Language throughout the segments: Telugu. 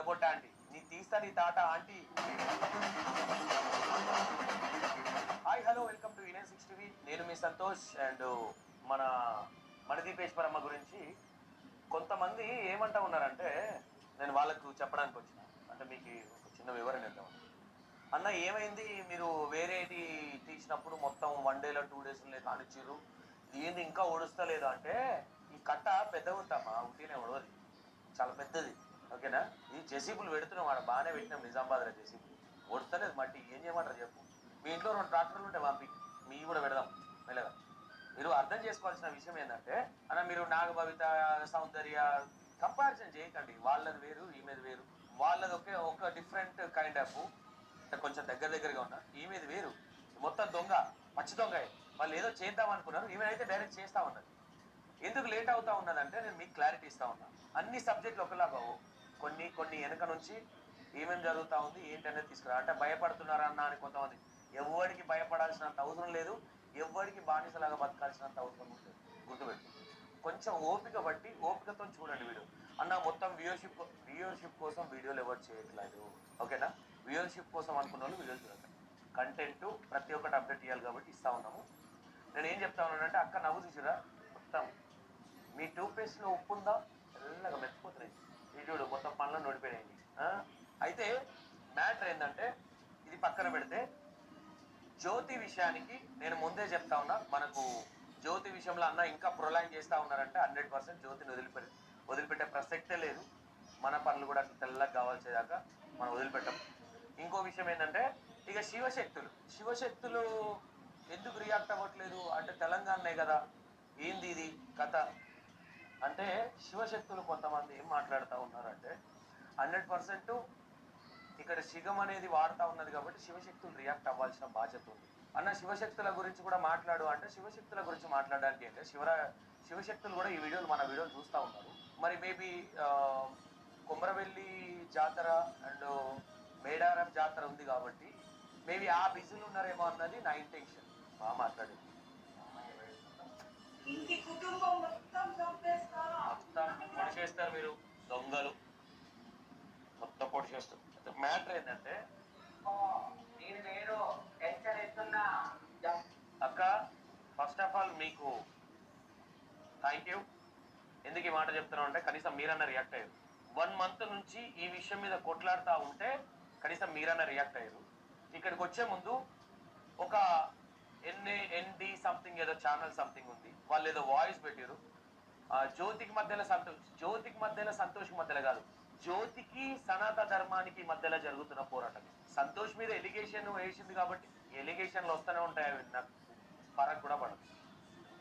పొట్ట ఆంటీ, నీ తీస్తా నీ తాట aunty. Hi hello welcome to Indian 6 TV. నేను మీ సంతోష్. అండ్ మన మణిదీపేశ్వరమ్మ గురించి కొంతమంది ఏమంటా ఉన్నారంటే, నేను వాళ్ళకు చెప్పడానికి వచ్చిన, అంటే మీకు ఒక చిన్న వివరణ ఇద్దాం. అన్న ఏమైంది, మీరు వేరేటి తీసినప్పుడు మొత్తం 1 డేలో 2 డేస్లో కానిచ్చిర్రు, ఏంది ఇంకా ఓడుస్తలేదు అంటే, ఈ కట్ట పెద్దగా ఉంటామా, ఉంటేనే ఓడవది, చాలా పెద్దది. ఓకేనా, ఈ జెసిబులు పెడుతున్నాం, ఆడ బాగానే పెట్టినాం నిజామాబాద్లో జెసిబులు, ఓడుస్తలేదు మట్టి. ఏం చేయమంటారు చెప్పు. మీ ఇంట్లో 2 ట్రాక్టర్లు ఉంటే పంపి, మీ కూడా పెడదాం మెల్లగా. మీరు అర్థం చేసుకోవాల్సిన విషయం ఏంటంటే, అన్న మీరు నాగభవిత, సౌందర్య కంపారిజన్ చేయకండి. వాళ్ళది వేరు, ఈమెది వేరు. వాళ్ళది ఒక డిఫరెంట్ కైండ్ ఆఫ్, కొంచెం దగ్గరగా ఉన్నా. ఈమెది వేరు, మొత్తం దొంగ, పచ్చి దొంగ. వాళ్ళు ఏదో చేద్దాం అనుకున్నారు, ఈమెనైతే డైరెక్ట్ చేస్తా ఉన్నది. ఎందుకు లేట్ అవుతా ఉన్నదంటే, నేను మీకు క్లారిటీ ఇస్తా ఉన్నా. అన్ని సబ్జెక్టులు ఒకలాగా కొన్ని వెనక నుంచి ఏమేమి జరుగుతూ ఉంది ఏంటనేది తీసుకురా. అంటే భయపడుతున్నారా అన్న అని కొంతమంది. ఎవరికి భయపడాల్సినంత అవసరం లేదు, ఎవరికి బానిసలాగా బతకాల్సినంత అవసరం లేదు. గుర్తుపెట్టు. కొంచెం ఓపిక బట్టి, ఓపికతో చూడండి వీడియో. అన్న మొత్తం వ్యూవర్షిప్ కోసం వీడియోలు ఎవరు చేయట్లేదు, ఓకేనా. వ్యూవర్షిప్ కోసం అనుకున్న వాళ్ళు వీడియోలు చూడండి. కంటెంట్ ప్రతి ఒక్కటి అప్డేట్ చేయాలి కాబట్టి ఇస్తా ఉన్నాము. నేను ఏం చెప్తా ఉన్నానంటే, అక్క నవ్వు చూసిరా మొత్తం. మీ టూత్పేస్ట్లో ఉప్పు ఉందా, తెల్లగా మెచ్చిపోతున్నాయి. ఈ చూడు మొత్తం పనులను నడిపోయాయండి. అయితే మ్యాటర్ ఏంటంటే, ఇది పక్కన పెడితే జ్యోతి విషయానికి నేను ముందే చెప్తా ఉన్నా. మనకు జ్యోతి విషయంలో అన్న ఇంకా ప్రొలాంగ్ చేస్తూ ఉన్నారంటే 100% జ్యోతిని వదిలిపెట్టే ప్రసక్తే లేదు. మన పనులు కూడా అట్లా తెల్లగా కావాల్సేదాకా మనం వదిలిపెట్టాం. ఇంకో విషయం ఏంటంటే, ఇక శివశక్తులు ఎందుకు రియాక్ట్ అవ్వట్లేదు అంటే, తెలంగాణనే కదా, ఏంది ఇది కథ అంటే, శివశక్తులు కొంతమంది ఏం మాట్లాడుతూ ఉన్నారంటే, 100% ఇక్కడ శిగం అనేది వాడుతూ ఉన్నది కాబట్టి శివశక్తులు రియాక్ట్ అవ్వాల్సిన బాధ్యత ఉంది. అన్న శివశక్తుల గురించి కూడా మాట్లాడు అంటే, శివశక్తుల గురించి మాట్లాడడానికి అంటే శివశక్తులు కూడా ఈ వీడియోలు మన వీడియోలు చూస్తూ ఉన్నారు. మరి మేబీ కొమరవెల్లి జాతర అండ్ మేడారం జాతర ఉంది కాబట్టి మేబీ ఆ బిజీలు ఉన్నారేమో అన్నది నా ఇంటెన్షన్. బాగా మాట్లాడింది. మొత్తం పొడిచేస్తారు మీరు దొంగలు, మొత్తం పొడిచేస్తారు. మ్యాటర్ ఏంటంటే, అక్క ఫస్ట్ ఆఫ్ ఆల్ మీకు థ్యాంక్ యూ. ఎందుకు ఈ మాట చెప్తున్నాం అంటే, కనీసం మీరన్నా రియాక్ట్ అయ్యారు. 1 month నుంచి ఈ విషయం మీద కొట్లాడుతూ ఉంటే కనీసం మీరన్నా రియాక్ట్ అయ్యారు. ఇక్కడికి వచ్చే ముందు ఒక ఎన్డి సంథింగ్ ఏదో ఛానల్ సంథింగ్ ఉంది, వాళ్ళు ఏదో వాయిస్ పెట్టారు. జ్యోతికి మధ్యలో సంతోష్ మధ్యలో కాదు, జ్యోతికి సనాతన ధర్మానికి మధ్యలో జరుగుతున్న పోరాటం. సంతోష్ మీద ఎలిగేషన్ వేసింది కాబట్టి ఎలిగేషన్లు వస్తూనే ఉంటాయి, నాకు ఫరక్ కూడా పడదు,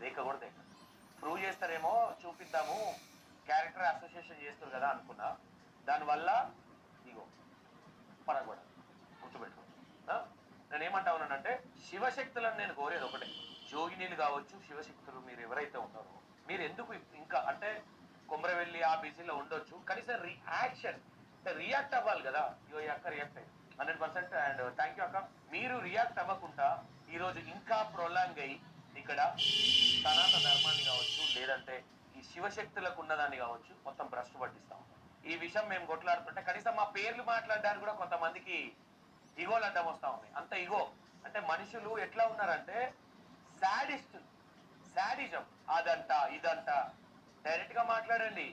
దేక కూడా దేక. ప్రూవ్ చేస్తారేమో చూపిద్దాము, క్యారెక్టర్ అసోసియేషన్ చేస్తారు కదా అనుకున్నా. దానివల్ల ఇగో ఫరక్ పడదు, గుర్తుపెట్టుకో. నేను ఏమంటా ఉన్నానంటే, శివశక్తులను నేను కోరేది ఒకటే, జోగినీలు కావచ్చు, శివశక్తులు మీరు ఎవరైతే ఉన్నారో, మీరు ఎందుకు ఇంకా అంటే కొమరవెల్లి ఆ బిజీలో ఉండొచ్చు, కనీసం రియాక్ట్ అవ్వాలి కదా. ఇగో ఈ అక్క రియాక్ట్ అయ్యి 100%. అండ్ థ్యాంక్ యూ అక్క. మీరు రియాక్ట్ అవ్వకుండా ఈరోజు ఇంకా ప్రొలాంగ్ అయ్యి ఇక్కడ సనాతన ధర్మాన్ని కావచ్చు, లేదంటే ఈ శివశక్తులకు ఉన్నదాన్ని కావచ్చు, మొత్తం భ్రష్టు పట్టిస్తాం. ఈ విషయం మేము కొట్లాడుతుంటే కనీసం మా పేర్లు మాట్లాడడానికి కూడా కొంతమందికి ఇగోలు అడ్డం వస్తూ ఉన్నాయి. అంత ఇగో అంటే మనుషులు ఎట్లా ఉన్నారంటే, శాడిజం, అదంట ఇదంట. డైరెక్ట్ గా మాట్లాడండి,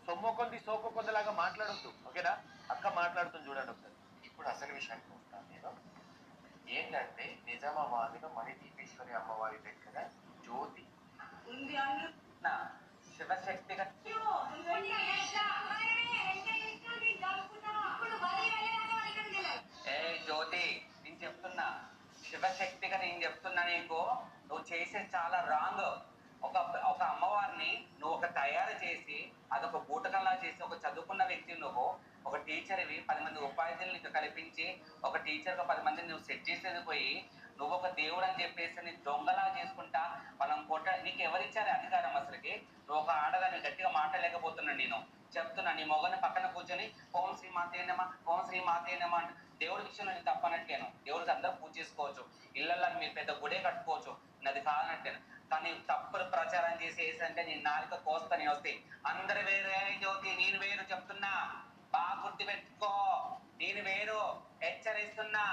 సొమ్మొకొంది సోకొందిలాగా మాట్లాడొద్దు, ఓకేనా. అక్క మాట్లాడుతుంది చూడండి ఒకసారి. ఇప్పుడు అసలు విషయానికి వస్తాను నేను. ఏంటంటే, నిజామాబాద్లో మణిదీపేశ్వరి అమ్మవారి దగ్గర జ్యోతి ఉంది అన్న శివశక్తిగా జ్యోతి, నేను చెప్తున్నా శివశక్తిగా, నేను చెప్తున్నా నీకు, నువ్వు చేసేది చాలా రాంగ్. ఒక అమ్మవారిని నువ్వు తయారు చేసి అదొక బూటకంలా చేసి, ఒక చదువుకున్న వ్యక్తి నువ్వు, ఒక టీచర్వి, 10 మంది ఉపాధ్యాయులు నీకు కల్పించి ఒక టీచర్గా 10 మందిని నువ్వు సెట్ చేసేది పోయి, నువ్వు ఒక దేవుడు అని చెప్పేసి నీ దొంగలా చేసుకుంటా మనం నీకు ఎవరిచ్చారు అధికారం అసలుకి? నువ్వు ఒక ఆడదాన్ని గట్టిగా మాట్లాడలేకపోతున్నా. నేను చెప్తున్నా, నీ మొగని పక్కన కూర్చొని ఓం శ్రీ మాతేనమా, ఓం శ్రీ మాతేనమా అంటే, దేవుడి విషయంలో నేను తప్పనట్లేను. దేవుడికి అందరూ పూజ చేసుకోవచ్చు, ఇళ్ళల్లో మీరు పెద్ద గుడే కట్టుకోవచ్చు, అది కాదనట్లేను. కానీ తప్పులు ప్రచారం చేసి వేసంటే నేను నాలుక కోస్తా. నేను వస్తే అందరు వేరే జ్యోతి, నేను వేరు చెప్తున్నా. బాగా గుర్తుపెట్టుకో. నేను వేరు, హెచ్చరిస్తున్నా.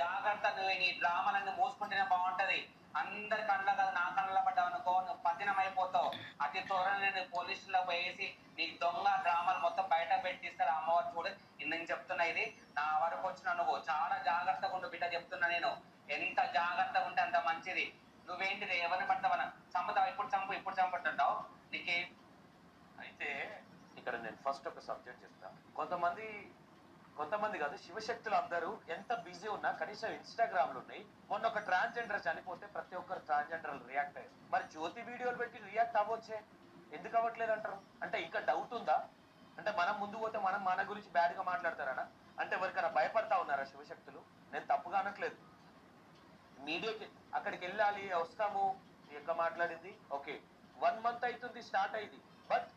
జాగ్రత్త, నువ్వు నీ డ్రామాలన్నీ మూసుకుంటేనే బాగుంటది. అందరి కళ్ళ కదా నా కళ్ళ పడ్డావు అనుకో, నువ్వు పతనం అయిపోతావు. అతి త్వరలో నేను పోలీసుల్లో వేసి నీ దొంగ డ్రామాలు మొత్తం బయట పెట్టిస్తారు అమ్మవారు. చూడు, నేను చెప్తున్నా, ఇది నా వరకు వచ్చిన నువ్వు చాలా జాగ్రత్తగా ఉండు బిడ్డ, చెప్తున్నా నేను. ఎంత జాగ్రత్తగా ఉంటే అంత మంచిది. నువ్వేంటిది ఎవరిని పడతావన చంపుతావు, ఇప్పుడు చంపుతుంటావు. నీకే అయితే ఇక్కడ నేను ఫస్ట్ ఒక సబ్జెక్ట్ చెప్తా. కొంతమంది కాదు, శివశక్తులు అందరూ ఎంత బిజీ ఉన్నా కనీసం ఇన్స్టాగ్రామ్లు ఉన్నాయి. మొన్న ఒక ట్రాన్స్జెండర్ చనిపోతే ప్రతి ఒక్కరు ట్రాన్స్జెండర్ రియాక్ట్ అయ్యారు. మరి జ్యోతి వీడియోలు పెట్టి రియాక్ట్ అవ్వచ్చే, ఎందుకు అవ్వట్లేదు అంటారు? అంటే ఇంకా డౌట్ ఉందా? అంటే మనం ముందు పోతే మనం మన గురించి బ్యాడ్ గా మాట్లాడతారనా? అంటే ఎవరికైనా భయపడతా ఉన్నారా శివశక్తులు? నేను తప్పుగా అనట్లేదు. మీడియాకి అక్కడికి వెళ్ళాలి, వస్తాము, ఎక్క మాట్లాడింది ఓకే, 1 month అవుతుంది స్టార్ట్ అయింది. బట్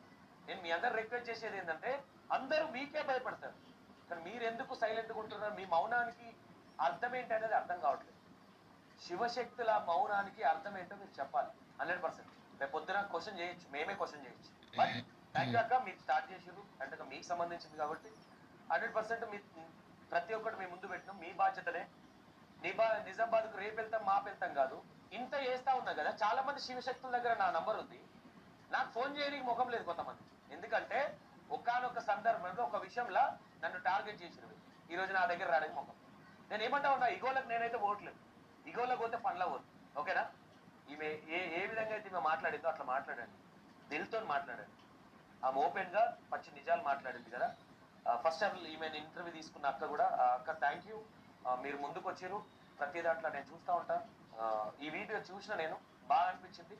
నేను మీ అందరు రిక్వెస్ట్ చేసేది ఏంటంటే, అందరూ మీకే భయపడతారు, కానీ మీరు ఎందుకు సైలెంట్గా ఉంటున్నారు? మీ మౌనానికి అర్థం ఏంటి అనేది అర్థం కావట్లేదు. శివశక్తుల మౌనానికి అర్థం ఏంటో మీరు చెప్పాలి 100%. రేపు పొద్దున క్వశ్చన్ చేయొచ్చు, మేమే క్వశ్చన్ చేయొచ్చు. బట్ థ్యాంక్ యూ అక్క, మీరు స్టార్ట్ చేసారు అంటే మీకు సంబంధించింది కాబట్టి 100% మీ ప్రతి ఒక్కటి మీ ముందు పెట్టినాం. మీ బాధ్యతనే. నిజామాబాద్కు రేపు వెళ్తాం, మాపు వెళ్తాం కాదు. ఇంత చేస్తా ఉన్నా కదా, చాలా మంది శివశక్తుల దగ్గర నా నంబర్ ఉంది, నాకు ఫోన్ చేయడానికి ముఖం లేదు కొంతమంది. ఎందుకంటే ఒకానొక సందర్భంలో ఒక విషయంలో నన్ను టార్గెట్ చేసినవి, ఈ రోజు నా దగ్గర రావడానికి ముఖం. నేను ఏమంటా ఉన్నా, ఇగోలకు నేనైతే ఓట్లేదు, ఇగోలకు పోతే పండ్ల పోదు. ఓకేనా? ఈమె ఏ విధంగా అయితే ఈమె మాట్లాడిందో అట్లా మాట్లాడండి, దిల్తో మాట్లాడండి. ఆమె ఓపెన్ గా పచ్చి నిజాలు మాట్లాడింది కదా. ఫస్ట్ టైం ఈమె ఇంటర్వ్యూ తీసుకున్న అక్క కూడా, అక్క థ్యాంక్ యూ, మీరు ముందుకు వచ్చారు. ప్రతి దాంట్లో నేను చూస్తూ ఉంటాను. ఈ వీడియో చూసిన నేను బాగా అనిపించింది.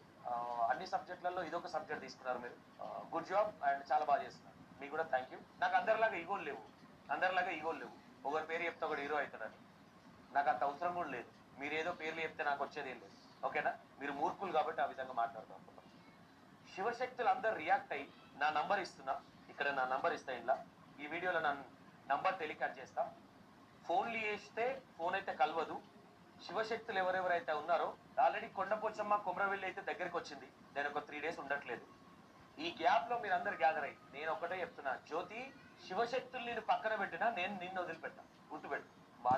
అన్ని సబ్జెక్టులలో ఇదొక సబ్జెక్ట్ తీసుకున్నారు మీరు. గుడ్ జాబ్ అండ్ చాలా బాగా చేస్తున్నారు. మీకు కూడా థ్యాంక్ యూ. నాకు అందరిలాగా ఈగోలు లేవు, ఒకరి పేరు చెప్తే ఒకటి హీరో అవుతాడని నాకు అంత అవసరం కూడా లేదు. మీరు ఏదో పేర్లు చెప్తే నాకు వచ్చేది ఏం లేదు. ఓకేనా? మీరు మూర్ఖులు కాబట్టి ఆ విధంగా మాట్లాడతాం. శివశక్తులు అందరు రియాక్ట్ అయ్యి నా నంబర్ ఇస్తున్నా, ఇక్కడ నా నంబర్ ఇస్తా, ఇలా ఈ వీడియోలో నా నంబర్ టెలికాస్ట్ చేస్తా. ఫోన్లు చేస్తే ఫోన్ అయితే కలవదు. శివశక్తులు ఎవరెవరైతే ఉన్నారో, ఆల్రెడీ కొండపోచమ్మ కుమ్రవెల్లి అయితే దగ్గరికి వచ్చింది, నేను ఒక 3 days ఉండట్లేదు. ఈ గ్యాప్ లో మీరు అందరు గ్యాదర్ అయ్యి నేను ఒకటే చెప్తున్నా, జ్యోతి, శివశక్తులు నేను పక్కన పెట్టినా నేను నిన్ను వదిలిపెట్టా, గుర్తుపెట్టు. వాళ్ళే